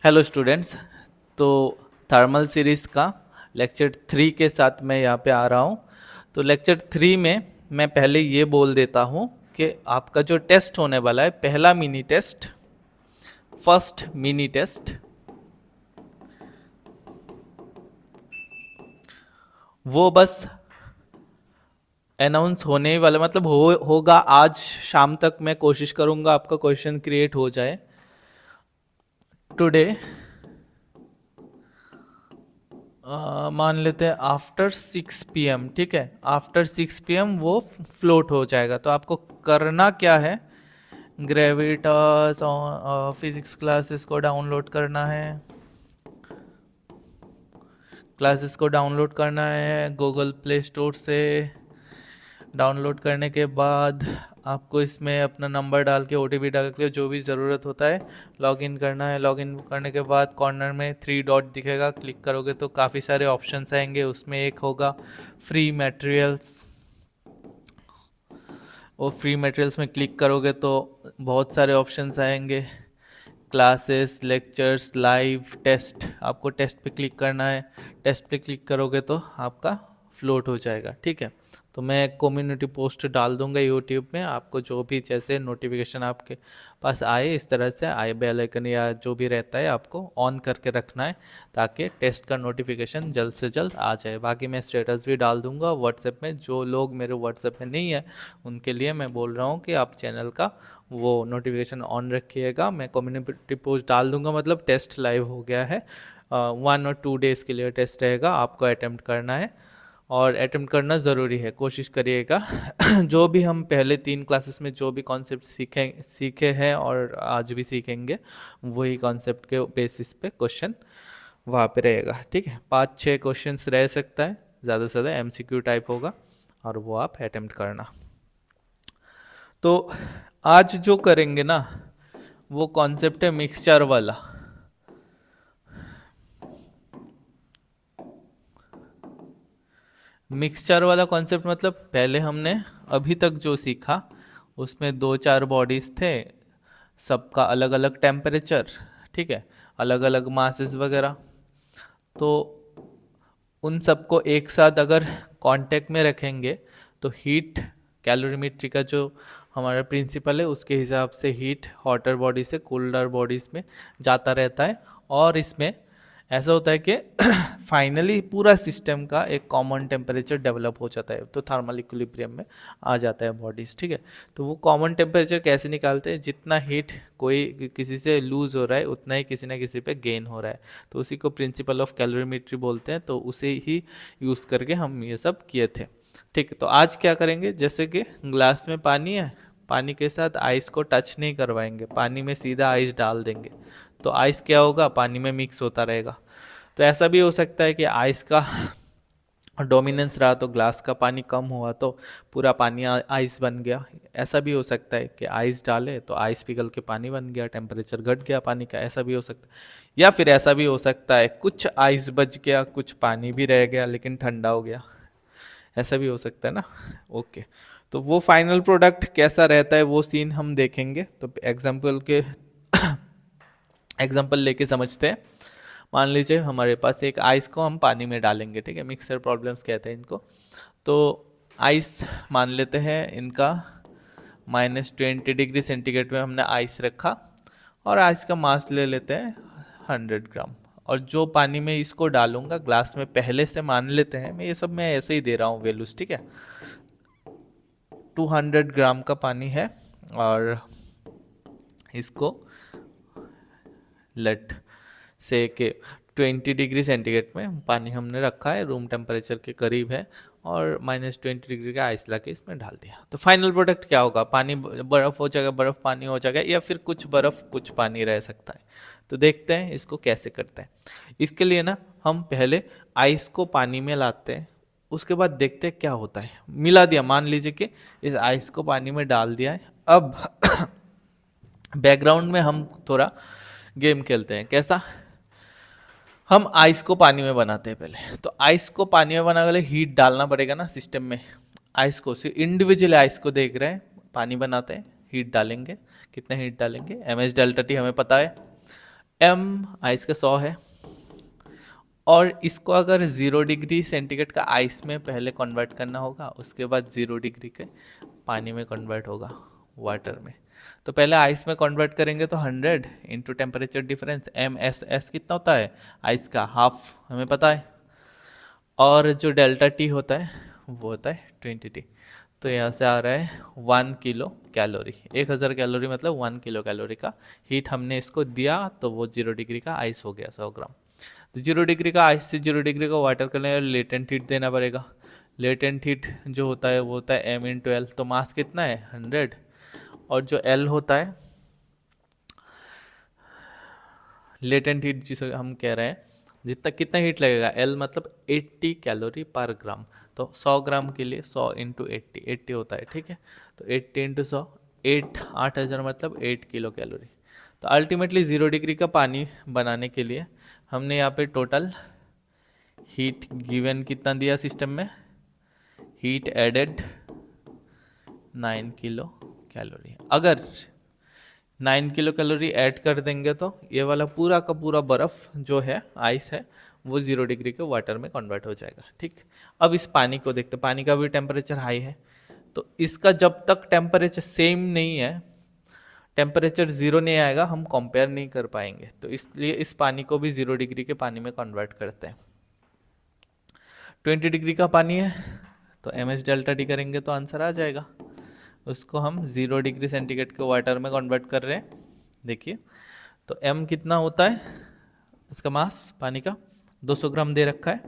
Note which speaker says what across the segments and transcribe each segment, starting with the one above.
Speaker 1: Hello students. तो thermal series का lecture 3 के साथ मैं यहाँ पे आ रहा हूँ। तो लेक्चर 3 में मैं पहले ये बोल देता हूँ कि आपका जो टेस्ट होने वाला है, पहला mini test, first mini test, वो बस अनाउंस होने ही वाला, मतलब होगा आज शाम तक। मैं कोशिश करूँगा आपका क्वेश्चन क्रिएट हो जाए टुडे। मान लेते हैं आफ्टर 6 PM, ठीक है, आफ्टर 6 PM वो फ्लोट हो जाएगा। तो आपको करना क्या है, ग्रेविटास फिजिक्स क्लासेस को डाउनलोड करना है, क्लासेस को डाउनलोड करना है गूगल प्ले स्टोर से। डाउनलोड करने के बाद आपको इसमें अपना नंबर डाल के OTP डाल के जो भी ज़रूरत होता है लॉगिन करना है। लॉगिन करने के बाद कॉर्नर में 3 डॉट दिखेगा, क्लिक करोगे तो काफ़ी सारे ऑप्शंस आएंगे। उसमें एक होगा फ्री मटेरियल्स, और फ्री मटेरियल्स में क्लिक करोगे तो बहुत सारे ऑप्शंस आएंगे, क्लासेस, लेक्चर्स, लाइव, टेस्ट। आपको टेस्ट पे क्लिक करना है। टेस्ट पे क्लिक करोगे तो आपका फ्लोट हो जाएगा, ठीक है। तो मैं कम्युनिटी पोस्ट डाल दूंगा यूट्यूब में, आपको जो भी जैसे नोटिफिकेशन आपके पास आए इस तरह से आए, बेल आइकन या जो भी रहता है आपको ऑन करके रखना है ताकि टेस्ट का नोटिफिकेशन जल्द से जल्द आ जाए। बाकी मैं स्टेटस भी डाल दूंगा व्हाट्सएप में। जो लोग मेरे व्हाट्सएप में नहीं है उनके लिए मैं बोल रहा हूँ कि आप चैनल का वो नोटिफिकेशन ऑन रखिएगा। मैं कम्युनिटी पोस्ट डाल दूंगा, मतलब टेस्ट लाइव हो गया है। 1 और 2 डेज़ के लिए टेस्ट रहेगा, आपको अटेम्प्ट करना है और अटेम्प्ट करना ज़रूरी है, कोशिश करिएगा। जो भी हम पहले 3 क्लासेस में जो भी कॉन्सेप्ट सीखे हैं और आज भी सीखेंगे, वही कॉन्सेप्ट के बेसिस पे क्वेश्चन वहाँ पे रहेगा, ठीक है। 5-6 क्वेश्चंस रह सकता है, ज़्यादा से ज़्यादा MCQ टाइप होगा और वो आप अटेम्प्ट करना। तो आज जो करेंगे ना वो कॉन्सेप्ट है मिक्सचर वाला। मिक्सचर वाला कॉन्सेप्ट मतलब पहले हमने अभी तक जो सीखा उसमें 2-4 बॉडीज थे, सबका अलग अलग टेम्परेचर, ठीक है, अलग अलग मासेस वगैरह। तो उन सबको एक साथ अगर कांटेक्ट में रखेंगे तो हीट, कैलोरीमेट्री का जो हमारा प्रिंसिपल है उसके हिसाब से हीट हॉटर बॉडी से कूलर बॉडीज में जाता रहता है। और इसमें ऐसा होता है कि फाइनली पूरा सिस्टम का एक कॉमन टेम्परेचर डेवलप हो जाता है, तो थर्मल इक्विलिब्रियम में आ जाता है बॉडीज, ठीक है। तो वो कॉमन टेम्परेचर कैसे निकालते हैं, जितना हीट कोई किसी से लूज हो रहा है उतना ही किसी ना किसी पे गेन हो रहा है, तो उसी को प्रिंसिपल ऑफ कैलोरीमेट्री बोलते हैं। तो उसे ही यूज़ करके हम ये सब किए थे, ठीक है। तो आज क्या करेंगे, जैसे कि ग्लास में पानी है, पानी के साथ आइस को टच नहीं करवाएंगे, पानी में सीधा आइस डाल देंगे तो आइस क्या होगा, पानी में मिक्स होता रहेगा। तो ऐसा भी हो सकता है कि आइस का डोमिनेंस रहा तो ग्लास का पानी कम हुआ तो पूरा पानी आइस बन गया। ऐसा भी हो सकता है कि आइस डाले तो आइस पिघल के पानी बन गया, टेम्परेचर घट गया पानी का, ऐसा भी हो सकता है। या फिर ऐसा भी हो सकता है कुछ आइस बच गया, कुछ पानी भी रह गया लेकिन ठंडा हो गया, ऐसा भी हो सकता है ना। ओके, तो वो फाइनल प्रोडक्ट कैसा रहता है वो सीन हम देखेंगे। तो एग्जाम्पल लेके समझते हैं। मान लीजिए हमारे पास एक आइस को हम पानी में डालेंगे, ठीक है, मिक्सर प्रॉब्लम्स कहते हैं इनको। तो आइस मान लेते हैं इनका -20 डिग्री सेंटीग्रेड में हमने आइस रखा और आइस का मास ले लेते हैं 100 ग्राम। और जो पानी में इसको डालूंगा ग्लास में, पहले से मान लेते हैं, मैं ये सब मैं ऐसे ही दे रहा हूँ वैल्यूज, ठीक है। 200 ग्राम का पानी है और इसको लेट से के 20 डिग्री सेंटीग्रेड में पानी हमने रखा है, रूम टेम्परेचर के करीब है, और -20 डिग्री का आइस ला के इसमें डाल दिया। तो फाइनल प्रोडक्ट क्या होगा, पानी बर्फ हो जाएगा, बर्फ पानी हो जाएगा, या फिर कुछ बर्फ कुछ पानी रह सकता है। तो देखते हैं इसको कैसे करते हैं। इसके लिए ना हम पहले आइस को पानी में लाते हैं, उसके बाद देखते हैं क्या होता है। मिला दिया, मान लीजिए कि इस आइस को पानी में डाल दिया है। अब बैकग्राउंड में हम थोड़ा गेम खेलते हैं। कैसा, हम आइस को पानी में बनाते हैं पहले। तो आइस को पानी में बनाने के लिए हीट डालना पड़ेगा ना सिस्टम में। आइस को सिर्फ इंडिविजुअल आइस को देख रहे हैं, पानी बनाते हैं, हीट डालेंगे, कितने हीट डालेंगे, mH डेल्टा T हमें पता है। एम आइस का 100 है, और इसको अगर 0 डिग्री सेंटीग्रेड का आइस में पहले कन्वर्ट करना होगा, उसके बाद 0 डिग्री के पानी में कन्वर्ट होगा, वाटर में। तो पहले आइस में कन्वर्ट करेंगे तो 100 into temperature difference, m s s कितना होता है आइस का, हाफ हमें पता है, और जो डेल्टा टी होता है वो होता है 20 टी। तो यहाँ से आ रहा है 1 किलो कैलोरी, 1000 कैलोरी मतलब 1 किलो कैलोरी का हीट हमने इसको दिया, तो वो 0 डिग्री का आइस हो गया 100 ग्राम। तो 0 डिग्री का आइस से 0 डिग्री का वाटर के लिए लेटेंट हीट देना पड़ेगा। लेटेंट हीट जो होता है वो होता है एम इंटू एल। तो मास कितना है 100, और जो एल होता है लेटेंट हीट जिसे हम कह रहे हैं, जितना कितना हीट लगेगा, एल मतलब 80 कैलोरी पर ग्राम। तो 100 ग्राम के लिए 100 इंटू 80 होता है, ठीक है। तो 80 इंटू 100 8,000 मतलब 8 किलो कैलोरी। तो अल्टीमेटली 0 डिग्री का पानी बनाने के लिए हमने यहाँ पे टोटल हीट गिवन कितना दिया सिस्टम में, हीट एडेड 9 किलो कैलोरी। अगर 9 किलो कैलोरी ऐड कर देंगे तो ये वाला पूरा का पूरा बर्फ जो है आइस है वो 0 डिग्री के वाटर में कन्वर्ट हो जाएगा, ठीक। अब इस पानी को देखते, पानी का भी टेम्परेचर हाई है, तो इसका जब तक टेम्परेचर सेम नहीं है, टेम्परेचर 0 नहीं आएगा, हम कंपेयर नहीं कर पाएंगे। तो इसलिए इस पानी को भी 0 डिग्री के पानी में कन्वर्ट करते हैं। 20 डिग्री का पानी है तो एम एच डेल्टा टी करेंगे तो आंसर आ जाएगा। उसको हम 0 डिग्री सेंटीग्रेड के वाटर में कन्वर्ट कर रहे हैं। देखिए तो m कितना होता है, इसका मास पानी का 200 ग्राम दे रखा है,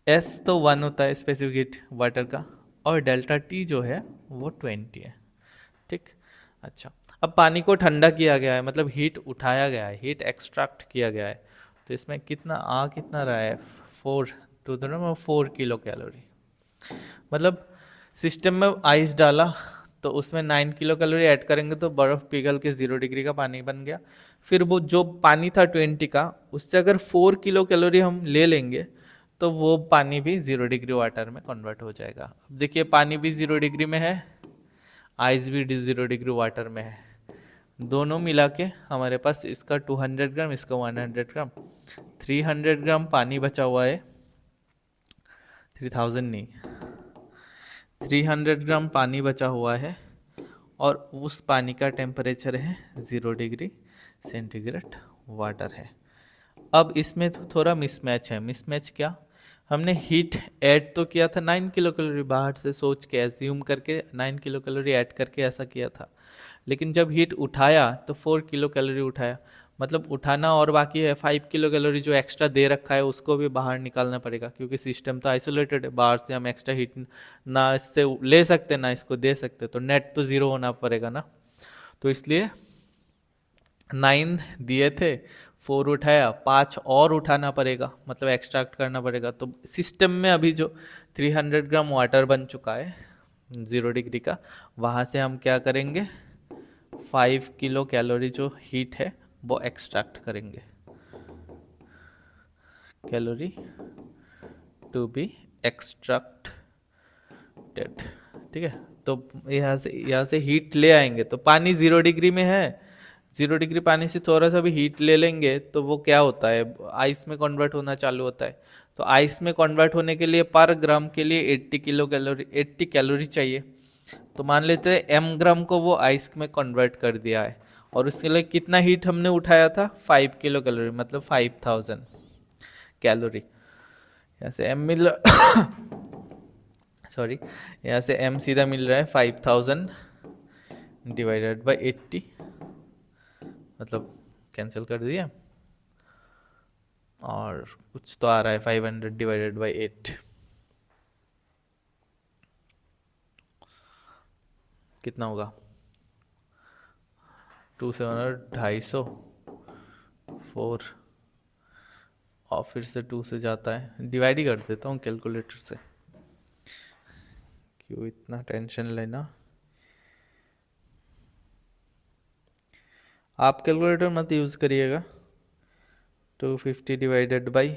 Speaker 1: s तो 1 होता है स्पेसिफिक हीट वाटर का, और डेल्टा t जो है वो 20 है, ठीक। अच्छा, अब पानी को ठंडा किया गया है, मतलब हीट उठाया गया है, हीट एक्सट्रैक्ट किया गया है। तो इसमें कितना रहा है 4 मतलब सिस्टम में आइस डाला तो उसमें 9 किलो कैलोरी ऐड करेंगे तो बर्फ पिघल के 0 डिग्री का पानी बन गया। फिर वो जो पानी था 20 का, उससे अगर 4 किलो कैलोरी हम ले लेंगे तो वो पानी भी 0 डिग्री वाटर में कन्वर्ट हो जाएगा। देखिए पानी भी 0 डिग्री में है, आइस भी 0 डिग्री वाटर में है, दोनों मिला के हमारे पास इसका 200 ग्राम, इसका 100 ग्राम, 300 ग्राम पानी बचा हुआ है। 3000 नहीं, 300 ग्राम पानी बचा हुआ है, और उस पानी का टेम्परेचर है 0 डिग्री सेंटीग्रेड वाटर है। अब इसमें थोड़ा मिसमैच है। मिसमैच क्या, हमने हीट ऐड तो किया था 9 किलो कैलोरी, बाहर से सोच के एज्यूम करके 9 किलो कैलोरी ऐड करके ऐसा किया था, लेकिन जब हीट उठाया तो 4 किलो कैलोरी उठाया, मतलब उठाना और बाकी है। 5 किलो कैलोरी जो एक्स्ट्रा दे रखा है उसको भी बाहर निकालना पड़ेगा, क्योंकि सिस्टम तो आइसोलेटेड है, बाहर से हम एक्स्ट्रा हीट ना इससे ले सकते ना इसको दे सकते, तो नेट तो 0 होना पड़ेगा ना। तो इसलिए 9 दिए थे, 4 उठाया, 5 और उठाना पड़ेगा, मतलब एक्सट्रैक्ट करना पड़ेगा। तो सिस्टम में अभी जो 300 ग्राम वाटर बन चुका है 0 डिग्री का, वहाँ से हम क्या करेंगे, 5 किलो कैलोरी जो हीट है वो एक्सट्रैक्ट करेंगे, कैलोरी टू बी एक्सट्रैक्टेड, ठीक है। तो यहाँ से हीट ले आएंगे, तो पानी 0 डिग्री में है, 0 डिग्री पानी से थोड़ा सा भी हीट ले लेंगे तो वो क्या होता है, आइस में कन्वर्ट होना चालू होता है। तो आइस में कन्वर्ट होने के लिए पर ग्राम के लिए 80 कैलोरी चाहिए। तो मान लेते हैं m ग्राम को वो आइस में कन्वर्ट कर दिया है, और उसके लिए कितना हीट हमने उठाया था 5 किलो कैलोरी, मतलब 5000 कैलोरी। यहाँ से m मिल सॉरी यहाँ से m सीधा मिल रहा है 5000 डिवाइडेड बाई 80, मतलब कैंसिल कर दिया, और कुछ तो आ रहा है 500 डिवाइडेड बाई 8, कितना होगा 2,700, 250, 4, और फिर से 2 से जाता है, डिवाइड ही कर देता हूँ कैलकुलेटर से, क्यों इतना टेंशन लेना। आप कैलकुलेटर मत यूज़ करिएगा। 250 डिवाइडेड बाई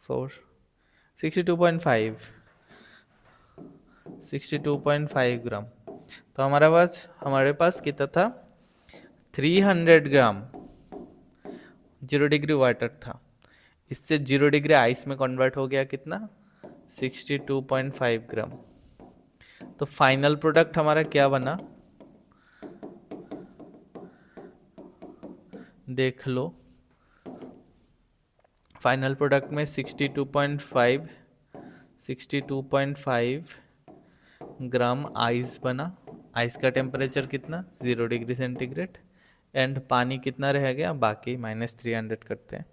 Speaker 1: 4, 62.5, 62.5 ग्राम। तो हमारे पास कितना था 300 ग्राम 0 डिग्री वाटर था, इससे 0 डिग्री आइस में कन्वर्ट हो गया कितना, 62.5 ग्राम। तो फाइनल प्रोडक्ट हमारा क्या बना, देख लो। फाइनल प्रोडक्ट में 62.5 ग्राम आइस बना। आइस का टेम्परेचर कितना, 0 डिग्री सेंटीग्रेड। एंड पानी कितना रह गया बाकी, -300 करते हैं,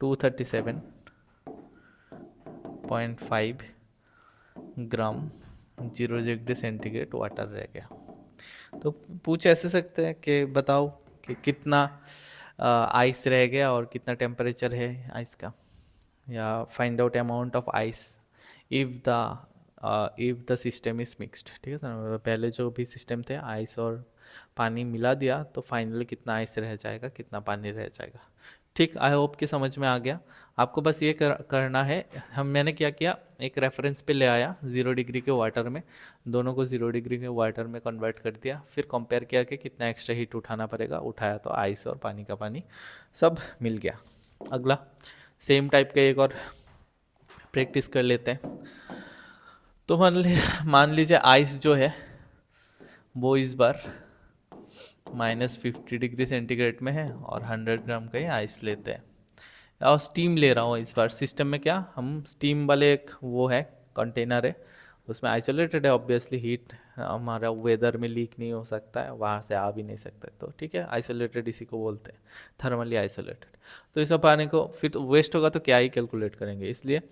Speaker 1: 237.5 ग्राम 0 डिग्री सेंटीग्रेड वाटर रह गया। तो पूछ ऐसे सकते हैं कि बताओ कि कितना आइस रह गया और कितना टेम्परेचर है आइस का, या find out amount of ice if the system is mixed. ठीक है सर, पहले जो भी सिस्टम थे आइस और पानी मिला दिया तो फाइनली कितना आइस रह जाएगा, कितना पानी रह जाएगा। ठीक, आई होप कि समझ में आ गया। आपको बस ये करना है, मैंने क्या किया, एक रेफरेंस पे ले आया 0 डिग्री के वाटर में, दोनों को 0 डिग्री के वाटर में कन्वर्ट कर दिया, फिर कंपेयर किया कि कितना एक्स्ट्रा हीट उठाना पड़ेगा, उठाया तो आइस और पानी का पानी सब मिल गया। अगला सेम टाइप का एक और प्रैक्टिस कर लेते हैं। तो मान लीजिए आइस जो है वो इस बार -50 डिग्री सेंटीग्रेड में है और 100 ग्राम का ही आइस लेते हैं, और स्टीम ले रहा हूँ इस बार। सिस्टम में क्या, हम स्टीम वाले एक वो है कंटेनर है, उसमें आइसोलेटेड है, ऑब्वियसली हीट हमारा वेदर में लीक नहीं हो सकता है, वहाँ से आ भी नहीं सकता है, तो ठीक है, आइसोलेटेड इसी को बोलते हैं, थर्मली आइसोलेटेड। तो इस पानी को फिर वेस्ट होगा तो क्या ही कैलकुलेट करेंगे, इसलिए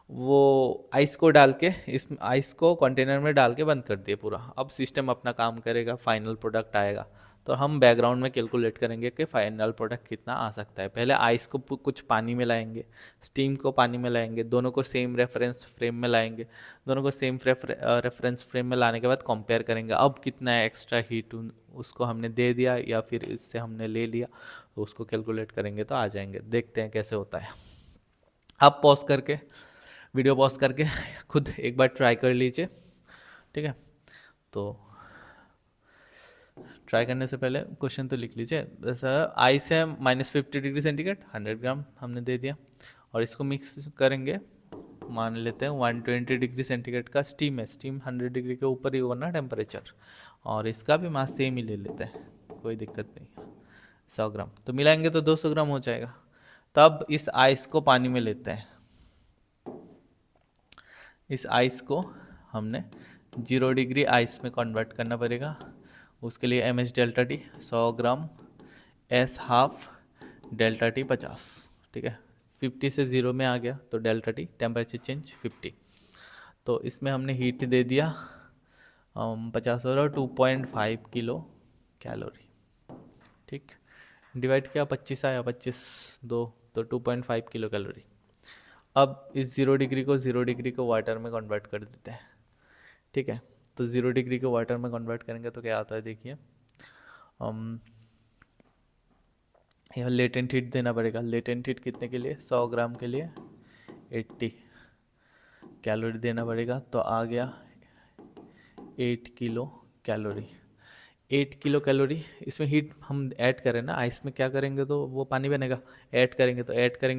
Speaker 1: वो आइस को डाल के, इस आइस को कंटेनर में डाल के बंद कर दिए पूरा। अब सिस्टम अपना काम करेगा, फाइनल प्रोडक्ट आएगा, तो हम बैकग्राउंड में कैलकुलेट करेंगे कि फाइनल प्रोडक्ट कितना आ सकता है। पहले आइस को कुछ पानी में लाएंगे, स्टीम को पानी में लाएंगे, दोनों को सेम रेफरेंस फ्रेम में लाएंगे, दोनों को सेम रेफरेंस फ्रेम में लाने के बाद कंपेयर करेंगे अब कितना एक्स्ट्रा हीट उसको हमने दे दिया या फिर इससे हमने ले लिया, तो उसको कैलकुलेट करेंगे तो आ जाएंगे। देखते हैं कैसे होता है। आप पॉज करके, वीडियो पॉज करके खुद एक बार ट्राई कर लीजिए, ठीक है। तो ट्राई करने से पहले क्वेश्चन तो लिख लीजिए। जैसा आइस है -50 डिग्री सेंटीग्रेड, 100 ग्राम हमने दे दिया, और इसको मिक्स करेंगे, मान लेते हैं 120 डिग्री सेंटीग्रेड का स्टीम है, स्टीम 100 डिग्री के ऊपर ही होगा ना टेम्परेचर, और इसका भी मास सेम ही ले लेते हैं, कोई दिक्कत नहीं, 100 ग्राम। तो मिलाएंगे तो 200 ग्राम हो जाएगा। तब इस आइस को पानी में लेते हैं, इस आइस को हमने 0 डिग्री आइस में कन्वर्ट करना पड़ेगा। उसके लिए mH∆T 100 ग्राम, S½ ∆T 50, ठीक है। 50 से 0 में आ गया तो ∆T टेम्परेचर चेंज 50। तो इसमें हमने हीट दे दिया 50 और 2.5 किलो कैलोरी, ठीक। डिवाइड किया, 25 आया, 25 2 तो 2.5 किलो कैलोरी। अब इस 0 डिग्री को 0 डिग्री को वाटर में कन्वर्ट कर देते हैं, ठीक है। तो 0 डिग्री को वाटर में कन्वर्ट करेंगे तो क्या आता है, देखिए यहाँ लेटेंट हीट देना पड़ेगा। लेटेंट हीट कितने के लिए, 100 ग्राम के लिए 80 कैलोरी देना पड़ेगा, तो आ गया 8 किलो कैलोरी। 8 किलो कैलोरी, इसमें हीट हम ऐड करें ना, आइस में क्या करेंगे तो वो पानी बनेगा, ऐड करेंगे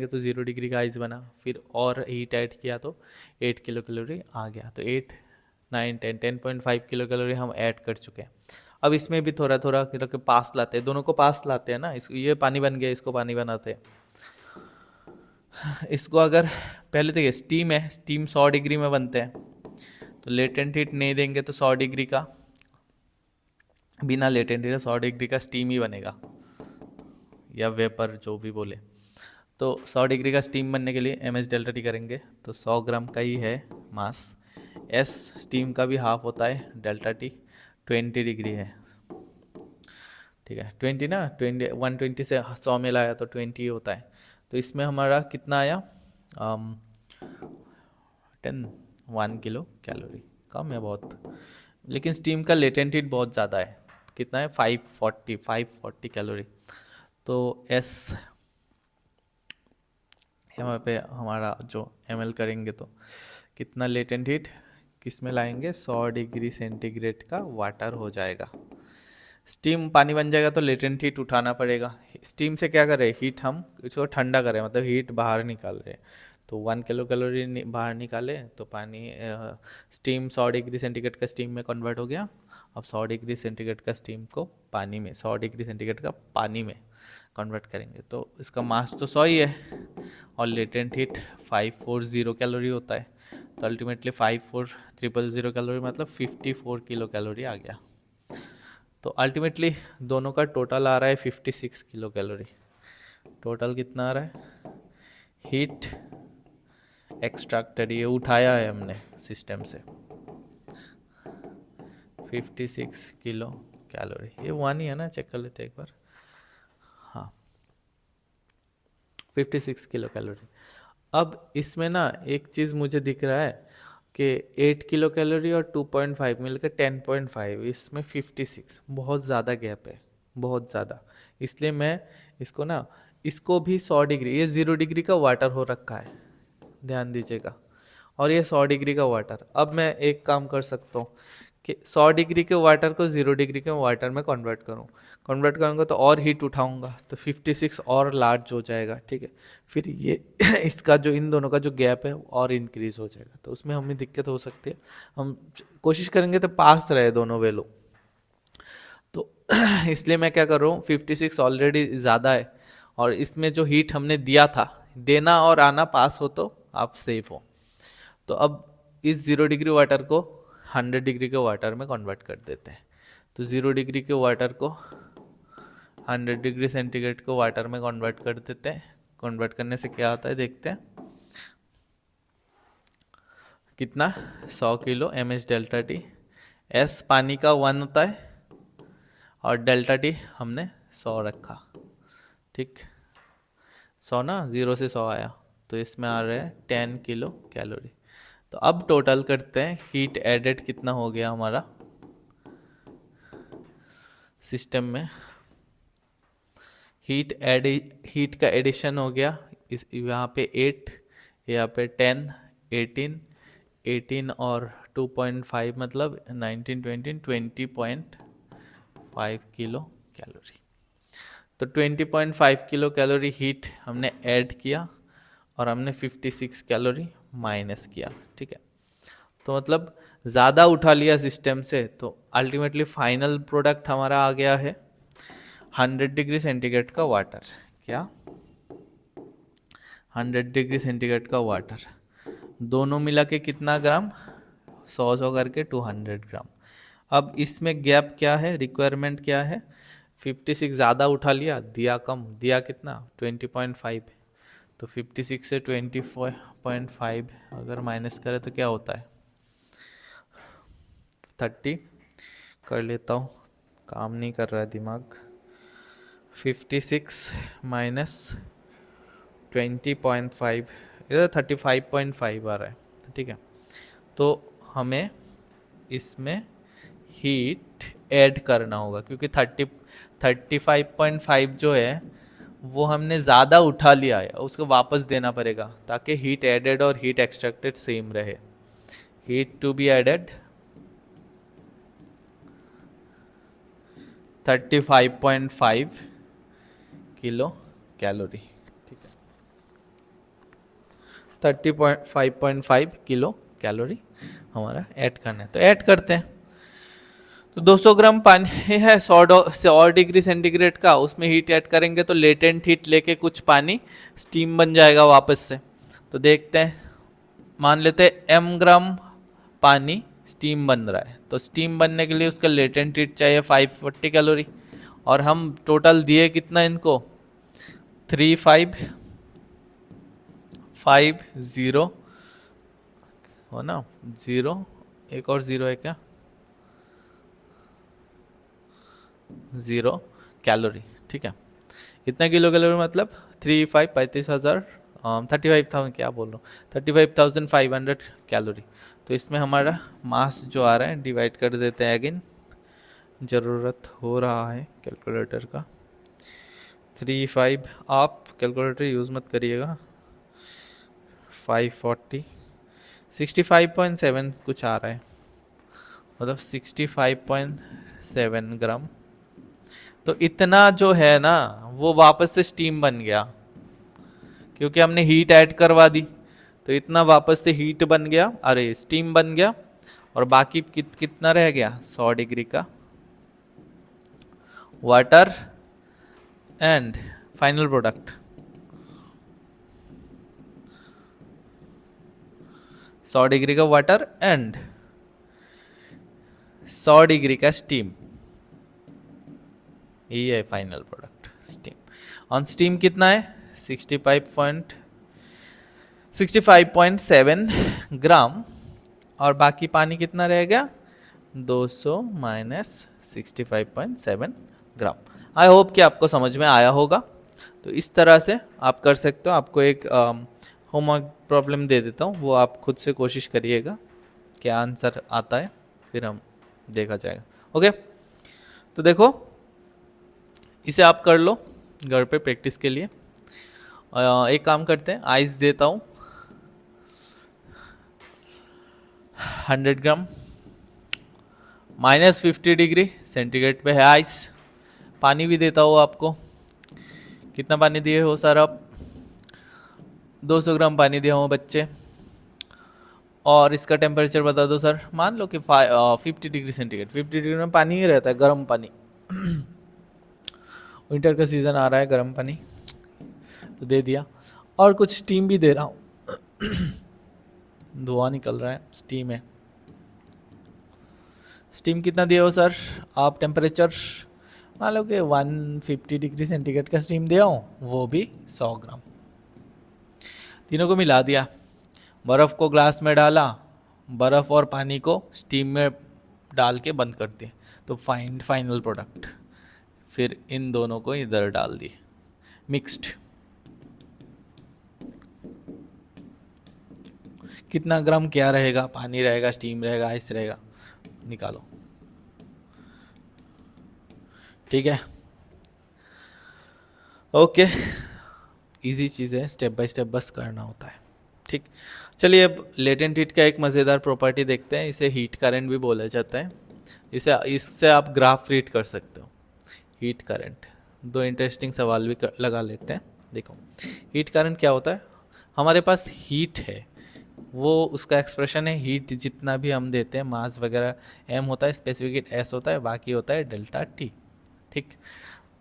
Speaker 1: तो 0 डिग्री का आइस बना, फिर और हीट ऐड किया तो 8 किलो कैलोरी आ गया। तो 8 9 10 10.5 किलो कैलोरी हम ऐड कर चुके हैं। अब इसमें भी थोड़ा थोड़ा करके पास लाते हैं, दोनों को पास लाते हैं ना, इसको ये पानी बन गया, इसको पानी बनाते हैं। इसको अगर पहले देखिए स्टीम है, स्टीम 100 डिग्री में बनते हैं, तो लेटेंट हीट नहीं देंगे तो 100 डिग्री का, बिना लेटेंट हीट 100 डिग्री का स्टीम ही बनेगा, या वेपर जो भी बोले। तो 100 डिग्री का स्टीम बनने के लिए mH∆T करेंगे तो 100 ग्राम का ही है मास। S स्टीम का भी हाफ होता है, ∆T 20 डिग्री है, ठीक है। 20 ना, 20 120 से 100 में लाया तो 20 ही होता है। तो इसमें हमारा कितना आया, 1 किलो कैलोरी, कम है बहुत, लेकिन स्टीम का लेटेंट हीट बहुत ज़्यादा है, कितना है 540 कैलोरी। तो S यहाँ पे हमारा जो ml करेंगे तो कितना लेटेंट हीट किस में लाएंगे, 100 डिग्री सेंटीग्रेड का वाटर हो जाएगा, स्टीम पानी बन जाएगा तो लेटेंट हीट उठाना पड़ेगा। स्टीम से क्या करें, हीट हम इसको ठंडा करें, मतलब हीट बाहर निकाल रहे हैं। तो 1 किलो कैलोरी बाहर निकाले तो पानी स्टीम 100 डिग्री सेंटीग्रेड का स्टीम में कन्वर्ट हो गया। अब 100 डिग्री सेंटीग्रेड का स्टीम को पानी में, 100 डिग्री सेंटीग्रेड का पानी में कन्वर्ट करेंगे तो इसका मास तो 100 ही है और लेटेंट हीट 540 कैलोरी होता है। तो अल्टीमेटली 54000 कैलोरी मतलब 54 किलो कैलोरी आ गया। तो अल्टीमेटली दोनों का टोटल आ रहा है 56 किलो कैलोरी। टोटल कितना आ रहा है, हीट एक्सट्रैक्टेड, ये उठाया है हमने सिस्टम से, 56 किलो कैलोरी। ये वन ही है ना, चेक कर लेते हैं एक बार। हाँ, 56 किलो कैलोरी। अब इसमें ना एक चीज़ मुझे दिख रहा है कि 8 किलो कैलोरी और 2.5 मिलकर 10.5, इसमें 56, बहुत ज़्यादा गैप है, बहुत ज़्यादा। इसलिए मैं इसको ना, इसको भी 100 डिग्री, ये 0 डिग्री का वाटर हो रखा है, ध्यान दीजिएगा, और ये 100 डिग्री का वाटर। अब मैं एक काम कर सकता हूँ कि 100 डिग्री के वाटर को 0 डिग्री के वाटर में कन्वर्ट करूँ। कन्वर्ट करूँगा तो और हीट उठाऊँगा तो 56 और लार्ज हो जाएगा, ठीक है। फिर ये इसका जो, इन दोनों का जो गैप है और इंक्रीज हो जाएगा, तो उसमें हमें दिक्कत हो सकती है। हम कोशिश करेंगे तो पास रहे दोनों वैल्यू। तो इसलिए मैं क्या कर रहा हूँ, 56 ऑलरेडी ज़्यादा है और इसमें जो हीट हमने दिया था, देना और आना पास हो तो आप सेफ हो। तो अब इस 0 डिग्री वाटर को 100 डिग्री के वाटर में कन्वर्ट कर देते हैं। तो 0 डिग्री के वाटर को 100 डिग्री सेंटीग्रेड को वाटर में कन्वर्ट कर देते हैं। कन्वर्ट करने से क्या होता है देखते हैं, कितना, 100 kilo mH delta t. S पानी का 1 होता है और डेल्टा टी हमने 100 रखा, ठीक। 100 ना, 0 से 100 आया तो इसमें आ रहा है 10 किलो कैलोरी। तो अब टोटल करते हैं, हीट एडेड कितना हो गया हमारा सिस्टम में। हीट का एडिशन हो गया, इस यहाँ पे 8, यहाँ पे 10, 18, 18 और 2.5 मतलब 19, 20, 20.5 किलो कैलोरी। तो 20.5 किलो कैलोरी हीट हमने ऐड किया और हमने 56 कैलोरी माइनस किया, ठीक है। तो मतलब ज़्यादा उठा लिया सिस्टम से, तो अल्टीमेटली फाइनल प्रोडक्ट हमारा आ गया है 100 डिग्री सेंटीग्रेड का वाटर। क्या, 100 डिग्री सेंटीग्रेड का वाटर, दोनों मिला के कितना ग्राम, 100 करके 200 ग्राम। अब इसमें गैप क्या है, रिक्वायरमेंट क्या है, 56 ज़्यादा उठा लिया, दिया कम, दिया कितना 20.5। तो 56 से 20.5 अगर माइनस करें तो क्या होता है, 30। कर लेता हूँ, काम नहीं कर रहा है दिमाग। 56 माइनस 20.5, इधर 35.5 आ रहा है, ठीक है। तो हमें इसमें हीट ऐड करना होगा क्योंकि 35.5 जो है वो हमने ज़्यादा उठा लिया है, उसको वापस देना पड़ेगा ताकि हीट एडेड और हीट एक्सट्रैक्टेड सेम रहे। Heat to be added 35.5 kilo calorie, ठीक है। 35.5 किलो कैलोरी हमारा ऐड करना है, तो ऐड करते हैं। तो 200 ग्राम पानी है 100 डिग्री सेंटीग्रेड का, उसमें हीट ऐड करेंगे तो लेटेंट हीट लेके कुछ पानी स्टीम बन जाएगा वापस से। तो देखते हैं, मान लेते हैं m ग्राम पानी स्टीम बन रहा है, तो स्टीम बनने के लिए उसका लेटेंट हीट चाहिए 540 कैलोरी, और हम टोटल दिए कितना इनको, 3550 हो ना, 0, एक और 0 है क्या, 0 कैलोरी, ठीक है। इतना किलो कैलोरी मतलब 35,000, 35,000 क्या बोल रहा हूँ, 35,500 कैलोरी। तो इसमें हमारा मास जो आ रहा है डिवाइड कर देते हैं, अगेन ज़रूरत हो रहा है कैलकुलेटर का। 35, आप कैलकुलेटर यूज़ मत करिएगा, 540, 65.7 कुछ आ रहा है, मतलब 65.7 ग्राम तो इतना जो है ना वो वापस से स्टीम बन गया, क्योंकि हमने हीट ऐड करवा दी, तो इतना वापस से हीट बन गया, अरे स्टीम बन गया। और बाकी कितना रह गया, 100 डिग्री का water and final product 100 degree का वाटर एंड 100 डिग्री का स्टीम, ये है final product steam. On steam कितना है 65.7 ग्राम, और बाकी पानी कितना रह गया 200 माइनस 65.7 ग्राम। आई होप कि आपको समझ में आया होगा। तो इस तरह से आप कर सकते हो। आपको एक होमवर्क प्रॉब्लम दे देता हूँ, वो आप खुद से कोशिश करिएगा, क्या आंसर आता है फिर हम देखा जाएगा। ओके, तो देखो इसे आप कर लो घर पे प्रैक्टिस के लिए। एक काम करते हैं, आइस देता हूँ 100 ग्राम, -50 डिग्री सेंटीग्रेड पे है आइस। पानी भी देता हूँ आपको, कितना पानी दिए हो सर आप, 200 ग्राम पानी दिया हूँ बच्चे। और इसका टेम्परेचर बता दो सर, मान लो कि 50 डिग्री सेंटीग्रेड। 50 डिग्री में पानी ही रहता है, गर्म पानी। विंटर का सीज़न आ रहा है, गर्म पानी तो दे दिया। और कुछ स्टीम भी दे रहा हूँ। धुआं निकल रहा है, स्टीम है। स्टीम कितना दिए हो सर आप, टेम्परेचर मान लो कि 150 डिग्री सेंटीग्रेड का स्टीम दिया हूँ, वो भी 100 ग्राम। तीनों को मिला दिया, बर्फ़ को ग्लास में डाला, बर्फ़ और पानी को स्टीम में डाल के बंद कर दिए, तो फाइनल प्रोडक्ट। फिर इन दोनों को इधर डाल दिए, मिक्स्ड। कितना ग्राम क्या रहेगा, पानी रहेगा, स्टीम रहेगा, आइस रहेगा, निकालो। ठीक है, ओके, इजी चीज़ है, स्टेप बाय स्टेप बस करना होता है। ठीक, चलिए अब लेटेंट हीट का एक मज़ेदार प्रॉपर्टी देखते हैं, इसे हीट करंट भी बोला जाता है। इससे आप ग्राफ रीड कर सकते हो। हीट करंट, दो इंटरेस्टिंग सवाल भी लगा लेते हैं। देखो हीट करंट क्या होता है, हमारे पास हीट है, वो उसका एक्सप्रेशन है हीट जितना भी हम देते हैं, मास वगैरह एम होता है, स्पेसिफिक हीट एस होता है, बाकी होता है डेल्टा टी। ठीक,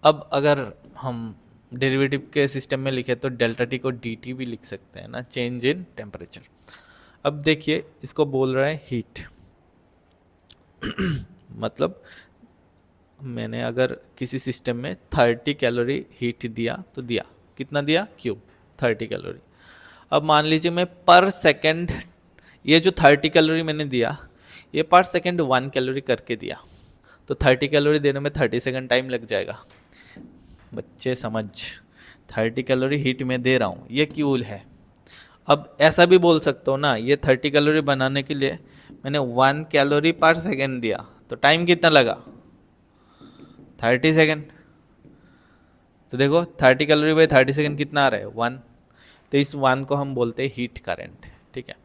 Speaker 1: अब अगर हम डेरिवेटिव के सिस्टम में लिखे तो डेल्टा टी को डी टी भी लिख सकते हैं ना, चेंज इन टेम्परेचर। अब देखिए इसको बोल रहा है हीट। मतलब मैंने अगर किसी सिस्टम में 30 कैलोरी हीट दिया तो दिया, कितना दिया, क्यू 30 कैलोरी। अब मान लीजिए मैं पर सेकंड, ये जो 30 कैलोरी मैंने दिया, ये पर सेकंड 1 कैलोरी करके दिया, तो 30 कैलोरी देने में 30 सेकंड टाइम लग जाएगा। बच्चे समझ, 30 कैलोरी हीट में दे रहा हूँ, ये क्यूल है। अब ऐसा भी बोल सकता हूँ ना, ये 30 कैलोरी बनाने के लिए मैंने 1 कैलोरी पर सेकंड दिया, तो टाइम कितना लगा, 30 सेकंड। तो देखो 30 कैलोरी बाई 30 सेकंड कितना आ रहा है, 1। तो इस 1 को हम बोलते हैं हीट करंट। ठीक है,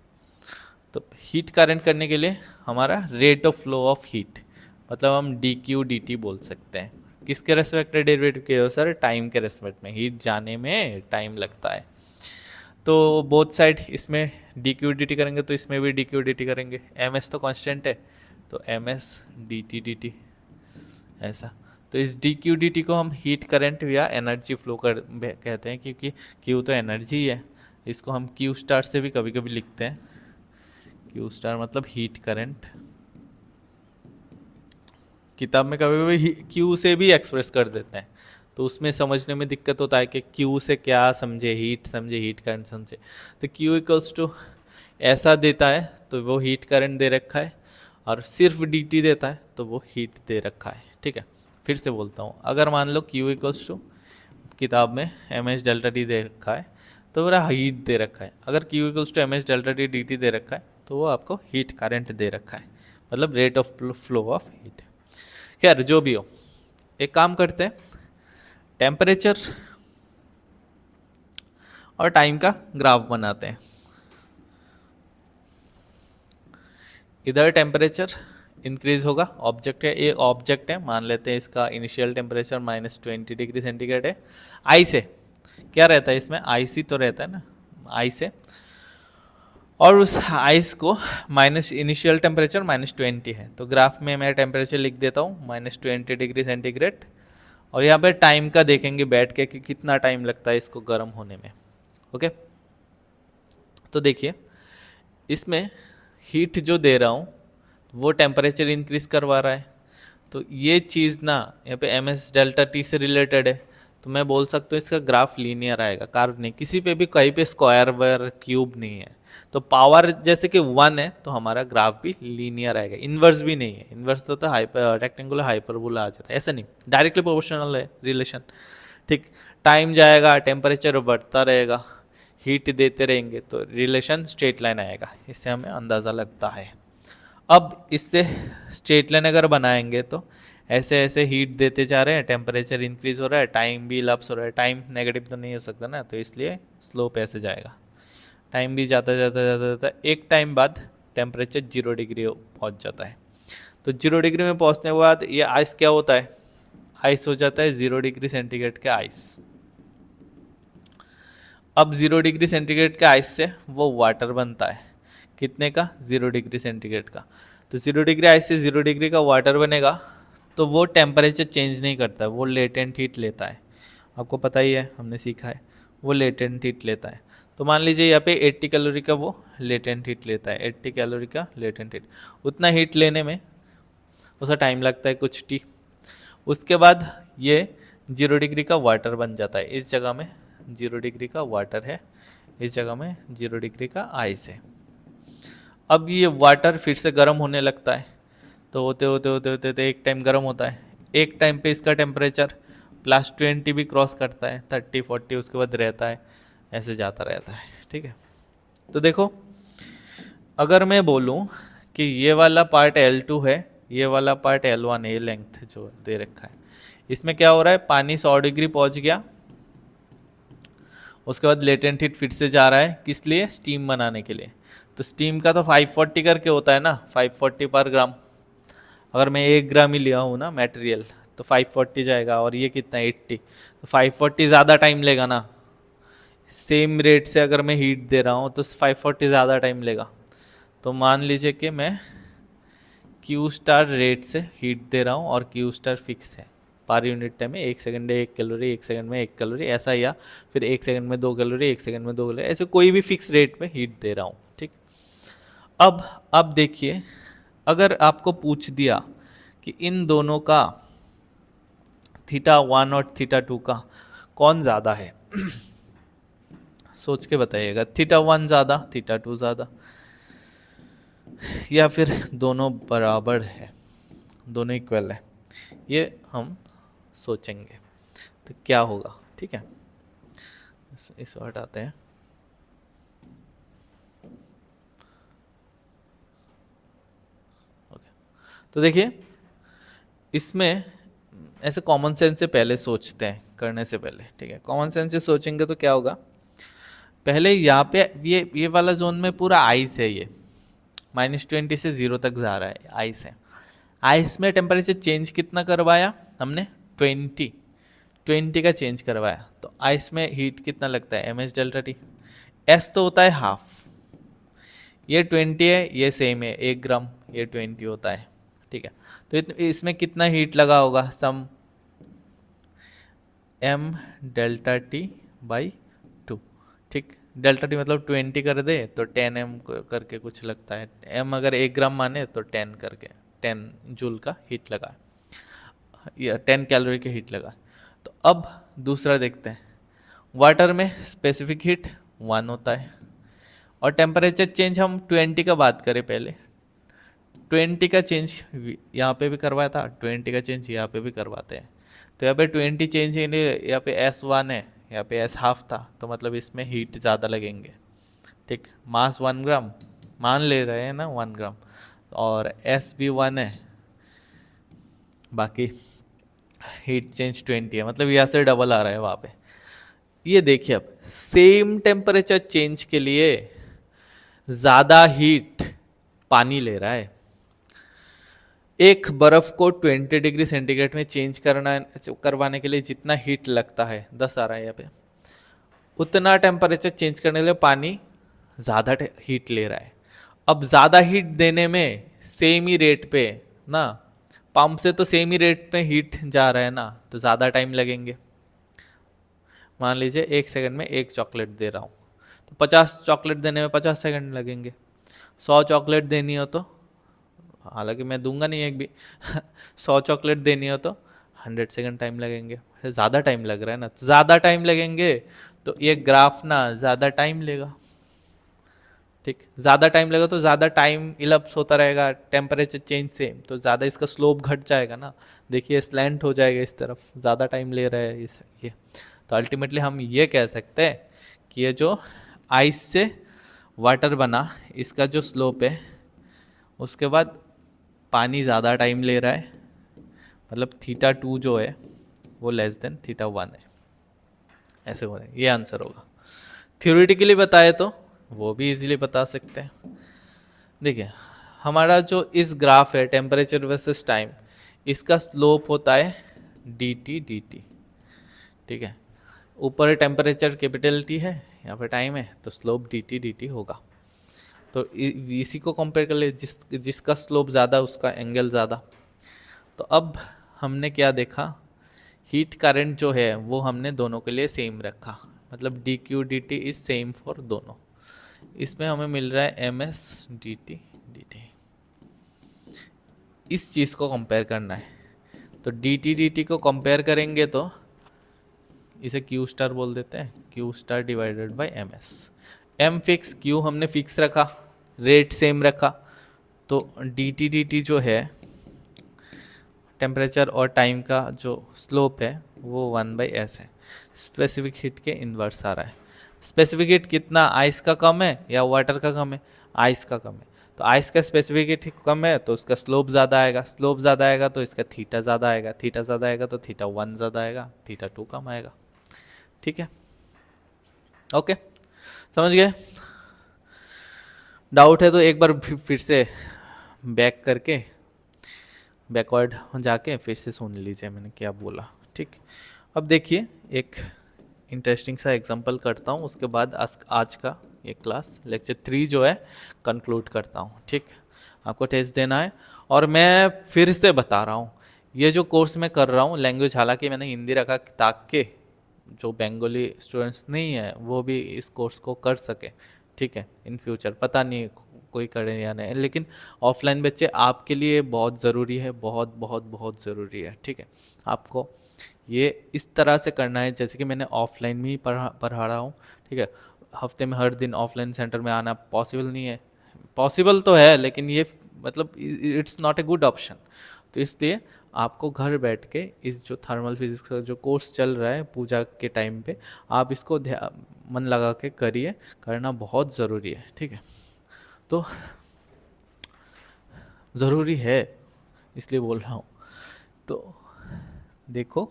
Speaker 1: तो हीट करंट करने के लिए हमारा rate of flow of heat, मतलब हम डी क्यू डी टी बोल सकते हैं। किसके रेस्पेक्ट में डेरिवेटिव के हो सर, टाइम के रेस्पेक्ट में, हीट जाने में टाइम लगता है। तो बोथ साइड इसमें डी क्यू डी टी करेंगे तो इसमें भी डी क्यू डी टी करेंगे। एम एस तो कांस्टेंट है, तो एम एस डी टी ऐसा। तो इस डी क्यू डी टी को हम हीट करंट या एनर्जी फ्लो कर कहते हैं, क्योंकि क्यू तो एनर्जी है। इसको हम क्यू स्टार से भी कभी कभी लिखते हैं, क्यू स्टार मतलब हीट करंट। किताब में कभी कभी क्यू से भी एक्सप्रेस कर देते हैं, तो उसमें समझने में दिक्कत होता है कि क्यू से क्या समझे, हीट समझे, हीट करंट समझे। तो क्यू इक्वल्स टू ऐसा देता है तो वो हीट करंट दे रखा है, और सिर्फ डी टी देता है तो वो हीट दे रखा है। ठीक है, फिर से बोलता हूँ, अगर मान लो क्यू इक्वल्स टू किताब में एम एच डेल्टा टी दे रखा है तो मेरा हीट दे रखा है। अगर Q equals to M H delta T D T दे रखा है तो वो आपको हीट करंट दे रखा है, मतलब rate of flow of heat. खैर जो भी हो, एक काम करते हैं, टेम्परेचर और टाइम का ग्राफ बनाते हैं। इधर टेम्परेचर, इंक्रीज होगा। ऑब्जेक्ट है, एक ऑब्जेक्ट है, मान लेते हैं इसका इनिशियल टेम्परेचर -20 डिग्री सेंटीग्रेड है। आई से क्या रहता है, इसमें आईसी तो रहता है ना, आई से, और उस आइस को माइनस इनिशियल टेम्परेचर -20 है, तो ग्राफ में मैं टेम्परेचर लिख देता हूँ -20 डिग्री सेंटीग्रेड। और यहाँ पे टाइम का देखेंगे बैठ के कि कितना टाइम लगता है इसको गर्म होने में। ओके, तो देखिए इसमें हीट जो दे रहा हूँ वो टेम्परेचर इंक्रीज करवा रहा है, तो ये चीज़ ना यहाँ पे एम एस डेल्टा टी से रिलेटेड है, तो मैं बोल सकता हूँ इसका ग्राफ लीनियर आएगा। कार्व नहीं, किसी पे भी कहीं पे स्क्वायर वर क्यूब नहीं है, तो पावर जैसे कि 1 है तो हमारा ग्राफ भी लीनियर आएगा। इन्वर्स भी नहीं है, इन्वर्स तो हाइपर रेक्टेंगुलर हाइपरबोला आ जाता है, ऐसा नहीं, डायरेक्टली प्रोपोर्शनल है रिलेशन। ठीक, टाइम जाएगा, टेम्परेचर बढ़ता रहेगा, हीट देते रहेंगे तो रिलेशन स्ट्रेट लाइन आएगा, इससे हमें अंदाज़ा लगता है। अब इससे स्ट्रेट लाइन अगर बनाएंगे तो ऐसे ऐसे हीट देते जा रहे हैं, टेम्परेचर इंक्रीज हो रहा है, टाइम भी लैप्स हो रहा है। टाइम नेगेटिव तो नहीं हो सकता ना, तो इसलिए स्लोप ऐसे जाएगा, टाइम भी जाता जाता जाता जाता एक टाइम बाद टेम्परेचर 0 डिग्री पहुंच जाता है। तो 0 डिग्री में पहुंचने के बाद ये आइस क्या होता है, आइस हो जाता है 0 डिग्री सेंटीग्रेड का आइस। अब 0 डिग्री सेंटीग्रेड के आइस से वो वाटर बनता है, कितने का, 0 डिग्री सेंटीग्रेड का। तो 0 डिग्री आइस से 0 डिग्री का वाटर बनेगा, तो वो टेम्परेचर चेंज नहीं करता है, वो लेटेंट हीट लेता है। आपको पता ही है, हमने सीखा है, वो लेटेंट हीट लेता है। तो मान लीजिए यहाँ पे 80 कैलोरी का वो लेटेंट हीट लेता है, 80 कैलोरी का लेटेंट हीट, उतना हीट लेने में उसका टाइम लगता है कुछ टी। उसके बाद ये 0 डिग्री का वाटर बन जाता है, इस जगह में 0 डिग्री का वाटर है, इस जगह में 0 डिग्री का आइस है। अब ये वाटर फिर से गर्म होने लगता है, तो होते होते होते होते होते एक टाइम गर्म होता है, एक टाइम पे इसका टेम्परेचर +20 भी क्रॉस करता है, 30 40 उसके बाद रहता है, ऐसे जाता रहता है। ठीक है, तो देखो अगर मैं बोलूँ कि ये वाला पार्ट L2 है, ये वाला पार्ट L1 है, लेंथ जो दे रखा है, इसमें क्या हो रहा है, पानी 100 डिग्री पहुंच गया, उसके बाद लेटेंट हीट फिर से जा रहा है, किस लिए, स्टीम बनाने के लिए। तो स्टीम का तो 540 करके होता है ना, 540 पर ग्राम। अगर मैं 1 ग्राम ही लिया हूँ ना मटेरियल, तो 540 जाएगा, और ये कितना 80, तो 540 ज़्यादा टाइम लेगा ना। सेम रेट से अगर मैं हीट दे रहा हूँ तो 540 ज़्यादा टाइम लेगा। तो मान लीजिए कि मैं क्यू स्टार रेट से हीट दे रहा हूँ और क्यू स्टार फिक्स है, पर यूनिट टाइम में 1 सेकंड में 1 कैलोरी, 1 सेकंड में 1 कैलोरी, ऐसा, या फिर 1 सेकंड में 2 कैलोरी, 1 सेकंड में 2 कैलोरी, ऐसे कोई भी फिक्स रेट में हीट दे रहा हूँ। ठीक, अब देखिए अगर आपको पूछ दिया कि इन दोनों का θ1 और θ2 का कौन ज़्यादा है, सोच के बताइएगा, θ1 ज़्यादा, θ2 ज़्यादा, या फिर दोनों बराबर है, दोनों इक्वल है, ये हम सोचेंगे तो क्या होगा। ठीक है, इसको हटाते हैं। ओके, तो देखिए इसमें ऐसे कॉमन सेंस से पहले सोचते हैं, करने से पहले। ठीक है, कॉमन सेंस से सोचेंगे तो क्या होगा, पहले यहाँ पे ये वाला जोन में पूरा आइस है, ये -20 से 0 तक जा रहा है, आइस है। आइस में टेम्परेचर चेंज कितना करवाया हमने, 20 का चेंज करवाया, तो आइस में हीट कितना लगता है, m H delta t. S तो होता है हाफ, ये 20 है, ये सेम है 1 ग्राम, ये 20 होता है। ठीक है, तो इसमें कितना हीट लगा होगा, सम एम डेल्टा टी बाई 2। ठीक, डेल्टा टी मतलब 20 कर दे तो 10 एम करके कुछ लगता है, एम अगर 1 ग्राम माने तो 10 करके 10 जूल का हीट लगा, या 10 कैलोरी के हीट लगा। तो अब दूसरा देखते हैं, वाटर में स्पेसिफिक हीट 1 होता है, और टेम्परेचर चेंज हम 20 का बात करें पहले, 20 का चेंज यहाँ पे भी करवाया था, 20 का चेंज यहाँ पे भी करवाते हैं। तो यहाँ पे 20 चेंज है, यहाँ पे S1 है, यहाँ पे S हाफ था, तो मतलब इसमें हीट ज़्यादा लगेंगे। ठीक, मास 1 ग्राम मान ले रहे हैं ना, 1 ग्राम, और S भी 1 है, बाकी हीट चेंज 20 है, मतलब यहाँ से डबल आ रहा है वहाँ पे। ये देखिए अब सेम टेम्परेचर चेंज के लिए ज़्यादा हीट पानी ले रहा है, एक बर्फ को 20 डिग्री सेंटीग्रेड में चेंज करवाने के लिए जितना हीट लगता है, 10 आ रहा है यहाँ पे, उतना टेम्परेचर चेंज करने के लिए पानी ज़्यादा हीट ले रहा है। अब ज़्यादा हीट देने में सेम ही रेट पे ना, पंप से तो सेम ही रेट पे हीट जा रहा है ना, तो ज़्यादा टाइम लगेंगे। मान लीजिए 1 सेकंड में 1 चॉकलेट दे रहा हूँ, तो 50 चॉकलेट देने में 50 सेकंड लगेंगे। 100 चॉकलेट देनी हो तो, हालांकि मैं दूंगा नहीं एक भी 100 चॉकलेट देनी हो तो 100 सेकंड टाइम लगेंगे। ज़्यादा टाइम लग रहा है ना, तो ज़्यादा टाइम लगेंगे तो ये ग्राफ ना ज़्यादा टाइम लेगा। ठीक, ज़्यादा टाइम लगेगा तो ज़्यादा टाइम इलप्स होता रहेगा, टेम्परेचर चेंज सेम, तो ज़्यादा इसका स्लोप घट जाएगा ना। देखिए स्लैंट हो जाएगा इस तरफ, ज़्यादा टाइम ले रहा है इस ये। तो अल्टीमेटली हम ये कह सकते हैं कि ये जो आइस से वाटर बना, इसका जो स्लोप है, उसके बाद पानी ज़्यादा टाइम ले रहा है, मतलब θ2 जो है वो लेस देन θ1 है। ऐसे हो रहा है, ये आंसर होगा। थ्योरेटिकली बताए तो वो भी इजीली बता सकते हैं। देखिए हमारा जो इस ग्राफ है टेम्परेचर वर्सेस टाइम, इसका स्लोप होता है dt। ठीक है, ऊपर टेम्परेचर कैपिटल टी है, यहाँ पे टाइम है, तो स्लोप dt होगा। तो इसी को कंपेयर कर ले, जिसका स्लोप ज़्यादा उसका एंगल ज़्यादा। तो अब हमने क्या देखा, हीट करंट जो है वो हमने दोनों के लिए सेम रखा, मतलब dq dt is same for दोनों। इसमें हमें मिल रहा है ms dt dt। इस चीज़ को कंपेयर करना है, तो dt dt को कंपेयर करेंगे तो इसे q स्टार बोल देते हैं, q star divided bye ms। m fix, q हमने फिक्स रखा, रेट सेम रखा, तो dt dt जो है टेम्परेचर और टाइम का जो स्लोप है वो 1/s है। स्पेसिफिक हीट के इन्वर्स आ रहा है। स्पेसिफिक हीट कितना, आइस का कम है या वाटर का कम है? आइस का कम है। तो आइस का स्पेसिफिक हीट कम है तो उसका स्लोप ज़्यादा आएगा, स्लोप ज़्यादा आएगा तो इसका थीटा ज़्यादा आएगा, थीटा ज़्यादा आएगा तो θ1 ज़्यादा आएगा, θ2 कम आएगा। ठीक है, ओके, समझ गए? डाउट है तो एक बार फिर से बैक करके, बैकवर्ड जाके फिर से सुन लीजिए मैंने क्या बोला। ठीक, अब देखिए एक इंटरेस्टिंग सा एग्जांपल करता हूँ, उसके बाद आज का ये क्लास लेक्चर 3 जो है कंक्लूड करता हूँ। ठीक, आपको टेस्ट देना है, और मैं फिर से बता रहा हूँ ये जो कोर्स मैं कर रहा हूँ लैंग्वेज, हालांकि मैंने हिंदी रखा ताकि जो बंगाली स्टूडेंट्स नहीं है वो भी इस कोर्स को कर सके। ठीक है, इन फ्यूचर पता नहीं कोई करे या नहीं, लेकिन ऑफलाइन बच्चे आपके लिए बहुत ज़रूरी है, बहुत बहुत बहुत ज़रूरी है। ठीक है, आपको ये इस तरह से करना है जैसे कि मैंने ऑफलाइन में ही पढ़ा रहा हूँ। ठीक है, हफ्ते में हर दिन ऑफलाइन सेंटर में आना पॉसिबल नहीं है, पॉसिबल तो है लेकिन ये मतलब it's not a good option. तो इसलिए आपको घर बैठ के इस जो थर्मल फिजिक्स का जो कोर्स चल रहा है पूजा के टाइम पे, आप इसको मन लगा के करिए, करना बहुत ज़रूरी है। ठीक है, तो ज़रूरी है इसलिए बोल रहा हूँ। तो देखो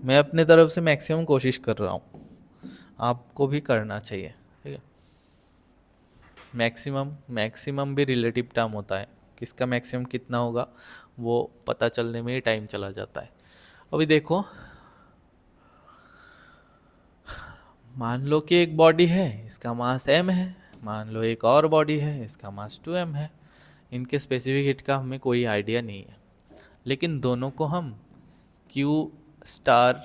Speaker 1: मैं अपने तरफ से मैक्सिमम कोशिश कर रहा हूँ, आपको भी करना चाहिए। ठीक है, मैक्सिमम मैक्सिमम भी रिलेटिव टर्म होता है, किसका मैक्सिमम कितना होगा वो पता चलने में ही टाइम चला जाता है। अभी देखो, मान लो कि एक बॉडी है, इसका मास m है, मान लो एक और बॉडी है, इसका मास 2m है। इनके स्पेसिफिक हीट का हमें कोई आइडिया नहीं है, लेकिन दोनों को हम q star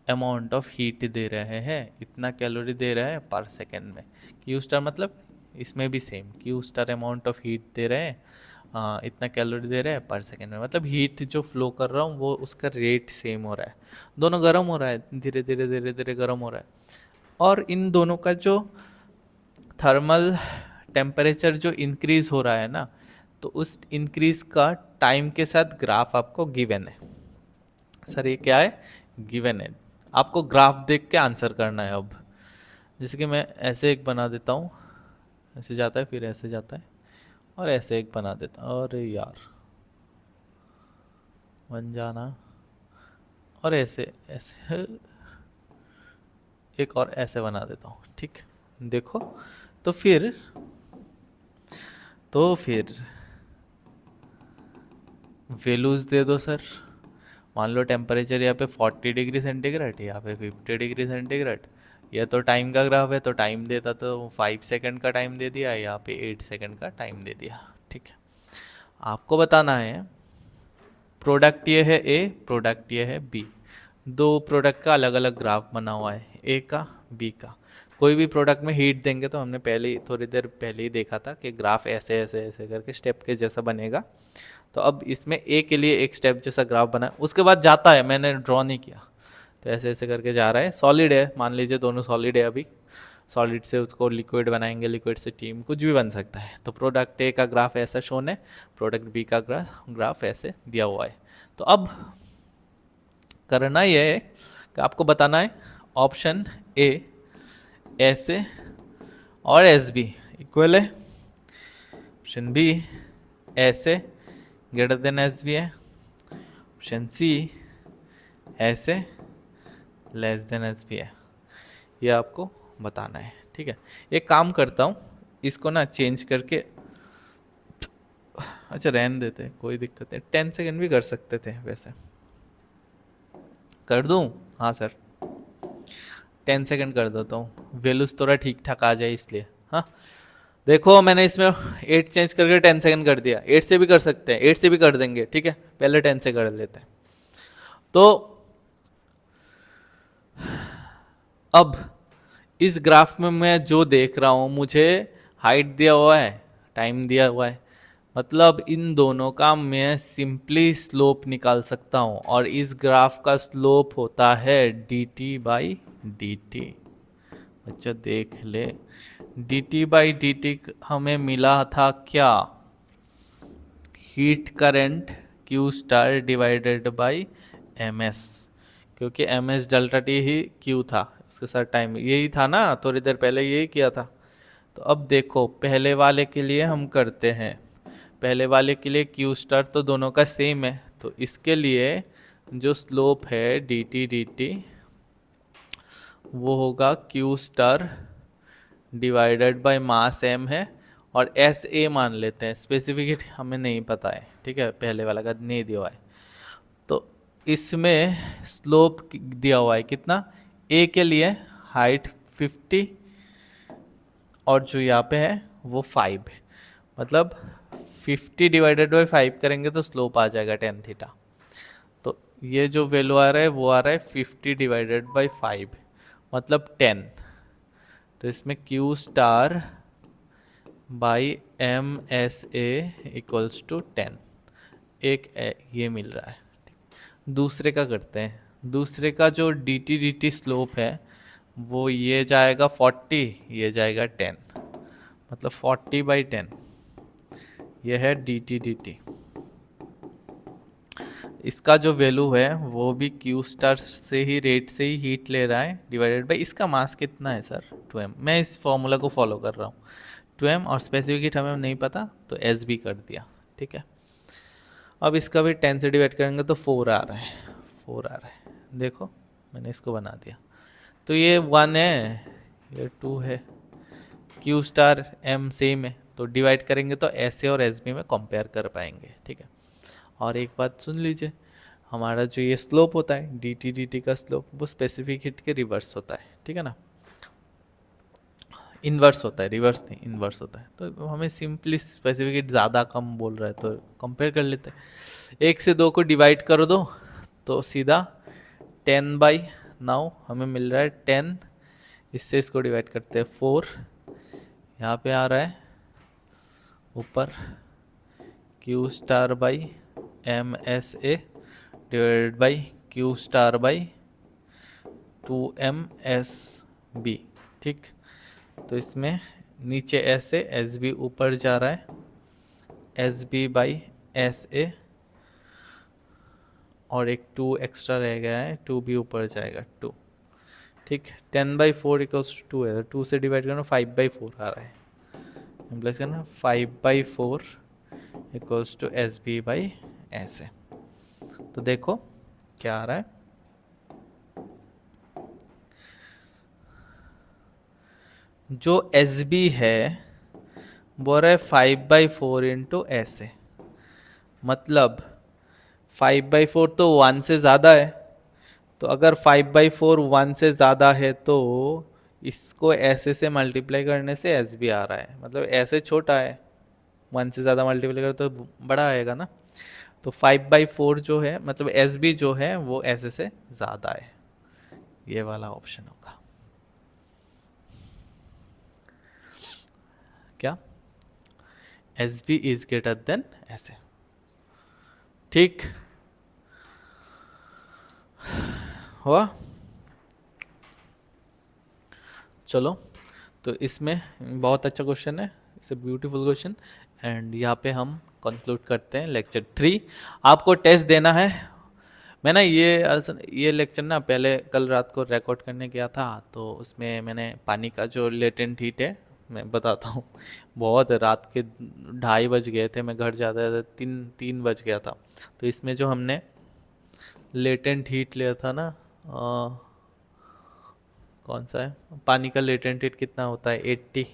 Speaker 1: amount of heat दे रहे हैं, इतना कैलोरी दे रहे हैं पर सेकेंड में। q स्टार मतलब इसमें भी same, q star amount of heat दे रहे हैं, इतना कैलोरी दे रहे हैं पर सेकेंड में, मतलब हीट जो फ्लो कर रहा हूँ वो उसका रेट सेम हो रहा है। दोनों गर्म हो रहा है, धीरे धीरे धीरे धीरे गर्म हो रहा है, और इन दोनों का जो थर्मल टेम्परेचर जो इंक्रीज हो रहा है ना, तो उस इंक्रीज का टाइम के साथ ग्राफ आपको गिवन है। सर ये क्या है? गिवन है, आपको ग्राफ देख के आंसर करना है। अब जैसे कि मैं ऐसे एक बना देता हूँ, ऐसे जाता है फिर ऐसे जाता है, और ऐसे एक बना देता हूँ, अरे यार बन जाना, और ऐसे ऐसे एक और ऐसे बना देता हूँ। ठीक, देखो तो फिर वैल्यूज दे दो सर। मान लो टेम्परेचर यहाँ पे 40 डिग्री सेंटीग्रेड, यहाँ पे 50 डिग्री सेंटीग्रेड। यह तो टाइम का ग्राफ है, तो टाइम देता तो 5 सेकंड का टाइम दे दिया, यहाँ पे 8 सेकंड का टाइम दे दिया। ठीक है, आपको बताना है प्रोडक्ट ये है ए, प्रोडक्ट ये है बी। दो प्रोडक्ट का अलग अलग ग्राफ बना हुआ है, ए का बी का। कोई भी प्रोडक्ट में हीट देंगे तो हमने पहले ही थोड़ी देर पहले ही देखा था कि ग्राफ ऐसे ऐसे ऐसे करके स्टेप के जैसा बनेगा। तो अब इसमें ए के लिए एक स्टेप जैसा ग्राफ बना है, उसके बाद जाता है, मैंने ड्रॉ नहीं किया, तो ऐसे ऐसे करके जा रहा है। सॉलिड है, मान लीजिए दोनों सॉलिड है। अभी सॉलिड से उसको लिक्विड बनाएंगे, लिक्विड से टीम, कुछ भी बन सकता है। तो प्रोडक्ट ए का ग्राफ ऐसा शोन है, प्रोडक्ट बी का ग्राफ ऐसे दिया हुआ है। तो अब करना यह है कि आपको बताना है ऑप्शन ए ऐसे और एस बी इक्वल है, ऑप्शन बी ऐसे ग्रेटर देन एस बी है, ऑप्शन सी ऐसे लेस देन एस बी है। ये आपको बताना है। ठीक है, एक काम करता हूँ, इसको ना चेंज करके, अच्छा रहने देते हैं, कोई दिक्कत नहीं, 10 सेकेंड भी कर सकते थे वैसे। कर दूँ? हाँ सर, 10 सेकेंड कर देता हूँ, वैल्यूज थोड़ा ठीक ठाक आ जाए इसलिए। हाँ देखो, मैंने इसमें 8 चेंज करके 10 सेकेंड कर दिया। 8 से भी कर सकते हैं, 8 से भी कर देंगे। ठीक है, पहले 10 से कर लेते हैं। तो अब इस ग्राफ में मैं जो देख रहा हूँ, मुझे हाइट दिया हुआ है, टाइम दिया हुआ है, मतलब इन दोनों का मैं सिंपली स्लोप निकाल सकता हूँ। और इस ग्राफ का स्लोप होता है d t by d t. अच्छा देख ले, d t by d t हमें मिला था क्या? Heat current q star divided by m s, क्योंकि एम एस डेल्टा टी ही क्यू था, उसके साथ टाइम यही था ना, थोड़ी देर पहले यही किया था। तो अब देखो, पहले वाले के लिए हम करते हैं, पहले वाले के लिए क्यू स्टार तो दोनों का सेम है, तो इसके लिए जो स्लोप है डी टी वो होगा q star divided by mass m है, और एस ए मान लेते हैं, स्पेसिफिक हमें नहीं पता है। ठीक है, पहले वाला का नहीं दिया हुआ है। तो इसमें स्लोप दिया हुआ है कितना, ए के लिए हाइट 50 और जो यहाँ पे है वो 5 है, मतलब 50 डिवाइडेड बाई 5 करेंगे तो स्लोप आ जाएगा 10 थीटा। तो ये जो वैल्यू आ रहा है वो आ रहा है 50 डिवाइडेड बाई 5, मतलब 10। तो इसमें q star by m s a equals to 10, एक ये मिल रहा है। दूसरे का करते हैं, दूसरे का जो डी टी स्लोप है वो ये जाएगा 40, ये जाएगा 10, मतलब 40/10, ये है डी टी। इसका जो वैल्यू है वो भी क्यू स्टार से ही, रेट से ही हीट ले रहा है, डिवाइडेड बाई इसका मास कितना है सर, 2m। मैं इस फॉर्मूला को फॉलो कर रहा हूँ, 2m, और स्पेसिफिक हीट हमें नहीं पता तो एस भी कर दिया। ठीक है, अब इसका भी 10 से डिवाइड करेंगे तो 4 आ रहा है, 4 आ रहा है। देखो मैंने इसको बना दिया, तो ये 1 है, ये 2 है, क्यू स्टार एम सेम है, तो डिवाइड करेंगे तो एस ए और एस बी में कंपेयर कर पाएंगे। ठीक है, और एक बात सुन लीजिए, हमारा जो ये स्लोप होता है डी टी का स्लोप, वो स्पेसिफिक हीट के रिवर्स होता है। ठीक है ना, इन्वर्स होता है, रिवर्स नहीं, इन्वर्स होता है। तो हमें सिंपली स्पेसिफिक हीट ज़्यादा कम बोल रहा है तो कंपेयर कर लेते हैं। 1 से 2 को डिवाइड कर दो तो सीधा 10/9 हमें मिल रहा है 10, इससे इसको डिवाइड करते हैं 4, यहाँ पे आ रहा है ऊपर q star by m s a divided by q star by 2m/s/b। ठीक, तो इसमें नीचे एस ए, एस बी ऊपर जा रहा है, s b by s a, और एक 2 एक्स्ट्रा रह गया है, 2 भी ऊपर जाएगा 2। ठीक, 10/4 इक्वल्स टू 2 है, 2 से डिवाइड करना 5/4 आ रहा है, प्लस करना 5/4 equals to s b by s a. तो देखो क्या आ रहा है, जो एस बी है वो रहा है 5/4 इंटू एस ए, मतलब 5/4 तो 1 से ज़्यादा है, तो अगर 5/4 1 से ज़्यादा है तो इसको ऐसे से मल्टीप्लाई करने से एस भी आ रहा है, मतलब ऐसे छोटा है, 1 से ज़्यादा मल्टीप्लाई करो तो बड़ा आएगा ना। तो 5/4 जो है मतलब एस बी जो है वो ऐसे से ज़्यादा है, ये वाला ऑप्शन होगा। क्या? S b is greater than ऐसे, ठीक हुआ। चलो, तो इसमें बहुत अच्छा क्वेश्चन है, it's a beautiful question. And यहाँ पे हम कंक्लूड करते हैं लेक्चर 3। आपको टेस्ट देना है। मैं ना ये लेक्चर ना पहले कल रात को रिकॉर्ड करने गया था, तो उसमें मैंने पानी का जो लेटेंट हीट है मैं बताता हूँ, बहुत रात के 2:30 बज गए थे, मैं घर जाते जाते 3 बज गया था। तो इसमें जो हमने लेटेंट हीट लिया था ना, कौन सा है, पानी का लेटेंट हीट कितना होता है, 80,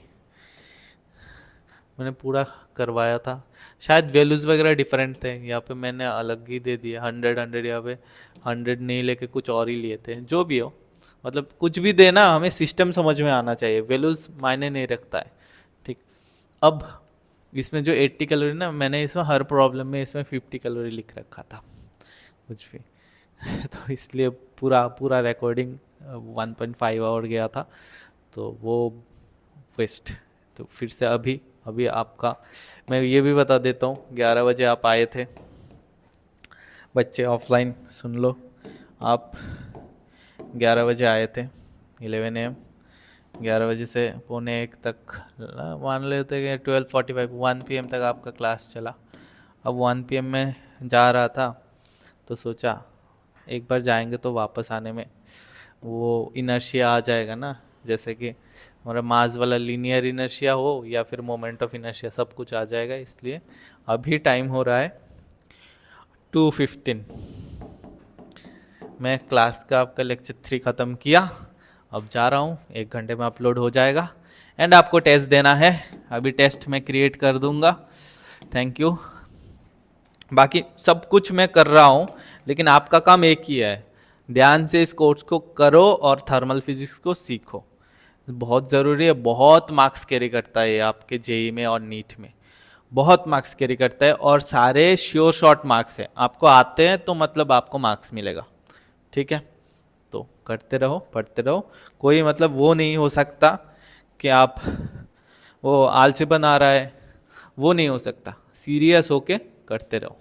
Speaker 1: मैंने पूरा करवाया था। शायद वैल्यूज़ वगैरह डिफरेंट थे, यहाँ पे मैंने अलग ही दे दिया 100 यहाँ पे 100 नहीं लेके कुछ और ही लिए थे। जो भी हो, मतलब कुछ भी देना, हमें सिस्टम समझ में आना चाहिए, वैल्यूज़ मायने नहीं रखता है, ठीक। अब इसमें जो 80 कैलोरी ना, मैंने इसमें हर प्रॉब्लम में इसमें 50 कैलोरी लिख रखा था कुछ भी तो इसलिए पूरा पूरा रिकॉर्डिंग 1.5 आवर गया था, तो वो वेस्ट। तो फिर से अभी अभी आपका मैं ये भी बता देता हूँ, 11 बजे आप आए थे, बच्चे ऑफलाइन सुन लो, आप 11 बजे आए थे, 11 AM, 11 बजे से 12:45 तक, मान लेते कि 12:45 1 PM तक आपका क्लास चला। अब 1 PM में जा रहा था, तो सोचा एक बार जाएंगे तो वापस आने में वो इनर्शिया आ जाएगा ना, जैसे कि हमारा मास वाला लीनियर इनर्शिया हो या फिर मोमेंट ऑफ इनर्शिया, सब कुछ आ जाएगा। इसलिए अभी टाइम हो रहा है 2:15। मैं क्लास का आपका लेक्चर 3 ख़त्म किया, अब जा रहा हूँ, 1 घंटे में अपलोड हो जाएगा। एंड आपको टेस्ट देना है, अभी टेस्ट मैं क्रिएट कर दूंगा। Thank you. बाकी सब कुछ मैं कर रहा हूँ, लेकिन आपका काम एक ही है, ध्यान से इस कोर्स को करो और थर्मल फिजिक्स को सीखो, बहुत ज़रूरी है। बहुत मार्क्स कैरी करता है ये आपके जेई में और नीट में, बहुत मार्क्स कैरी करता है, और सारे श्योर शॉर्ट मार्क्स है, आपको आते हैं तो मतलब आपको मार्क्स मिलेगा, ठीक है। तो करते रहो, पढ़ते रहो, कोई मतलब वो नहीं हो सकता कि आप वो आलसी बना रहा है, वो नहीं हो सकता, सीरियस होके करते रहो।